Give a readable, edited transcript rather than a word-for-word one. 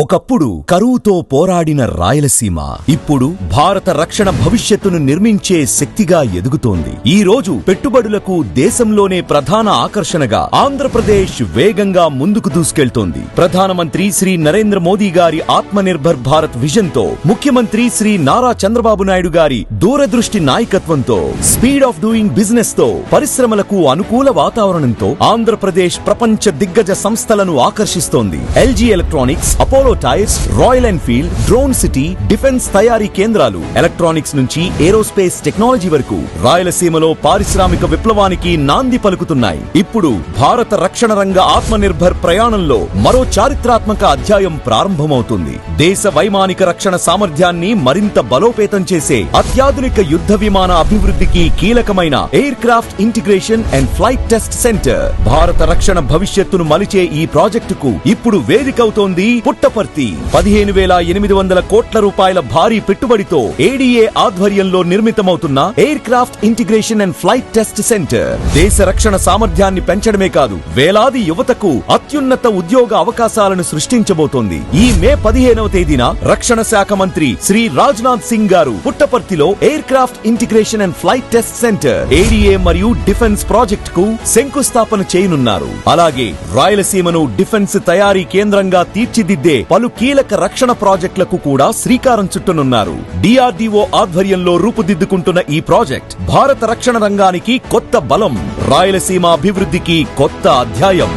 ఒకప్పుడు కరువుతో పోరాడిన రాయలసీమ ఇప్పుడు భారత రక్షణ భవిష్యత్తును నిర్మించే శక్తిగా ఎదుగుతోంది. ఈ రోజు పెట్టుబడులకు దేశంలోనే ప్రధాన ఆకర్షణగా ఆంధ్రప్రదేశ్ వేగంగా ముందుకు దూసుకెళ్తోంది. ప్రధానమంత్రి శ్రీ నరేంద్ర మోదీ గారి ఆత్మనిర్భర్ భారత్ విజన్ తో, ముఖ్యమంత్రి శ్రీ నారా చంద్రబాబు నాయుడు గారి దూరదృష్టి నాయకత్వంతో, స్పీడ్ ఆఫ్ డూయింగ్ బిజినెస్ తో, పరిశ్రమలకు అనుకూల వాతావరణంతో ఆంధ్రప్రదేశ్ ప్రపంచ దిగ్గజ సంస్థలను ఆకర్షిస్తోంది. LG electronics, Apollo tyres, Royal Enfield, drone city, defence తయారీ కేంద్రాలు, ఎలక్ట్రానిక్స్ నుంచి ఏరోస్పేస్ టెక్నాలజీ వరకు రాయలసీమలో పారిశ్రామిక విప్లవానికి నాంది పలుకుతున్నాయి. ఇప్పుడు భారత రక్షణ రంగ ఆత్మనిర్భర్ ప్రయాణంలో మరో చారిత్రాత్మక అధ్యాయం ప్రారంభమవుతుంది. దేశ వైమానిక రక్షణ సామర్థ్యాన్ని మరింత బలోపేతం చేసే అత్యాధునిక యుద్ధ విమాన అభివృద్ధికి కీలకమైన air craft integration and flight test centre భారత రక్షణ భవిష్యత్తును మలిచే ఈ ప్రాజెక్టుకు ఇప్పుడు వేదికవుతోంది పుట్టపర్తి. 15,800 కోట్ల రూపాయల భారీ పెట్టుబడితో ఏడీఏ ఆధ్వర్యంలో నిర్మితమవుతున్న aircraft integration and flight test centre దేశ రక్షణ సామర్థ్యాన్ని పెంచడమే కాదు, వేలాది యువతకు అత్యున్నత ఉద్యోగ అవకాశాలను సృష్టించబోతోంది. ఈ మే 15వ తేదీన రక్షణ శాఖ మంత్రి శ్రీ రాజ్నాథ్ సింగ్ గారు పుట్టపర్తిలో air craft integration and flight test centre ADA మరియు డిఫెన్స్ ప్రాజెక్ట్ కు శంకుస్థాపన చేయనున్నారు. అలాగే రాయలసీమను డిఫెన్స్ తయారీ కేంద్రంగా తీర్చిదిద్దే పలు కీలక రక్షణ ప్రాజెక్టులకు కూడా శ్రీకారం చుట్టనున్నారు. డిఆర్డీఓ ఆధ్వర్యంలో రూపుదిద్దుకుంటున్న ఈ ప్రాజెక్ట్ భారత రక్షణ రంగానికి కొత్త బలం, రాయలసీమ అభివృద్ధికి కొత్త అధ్యాయం.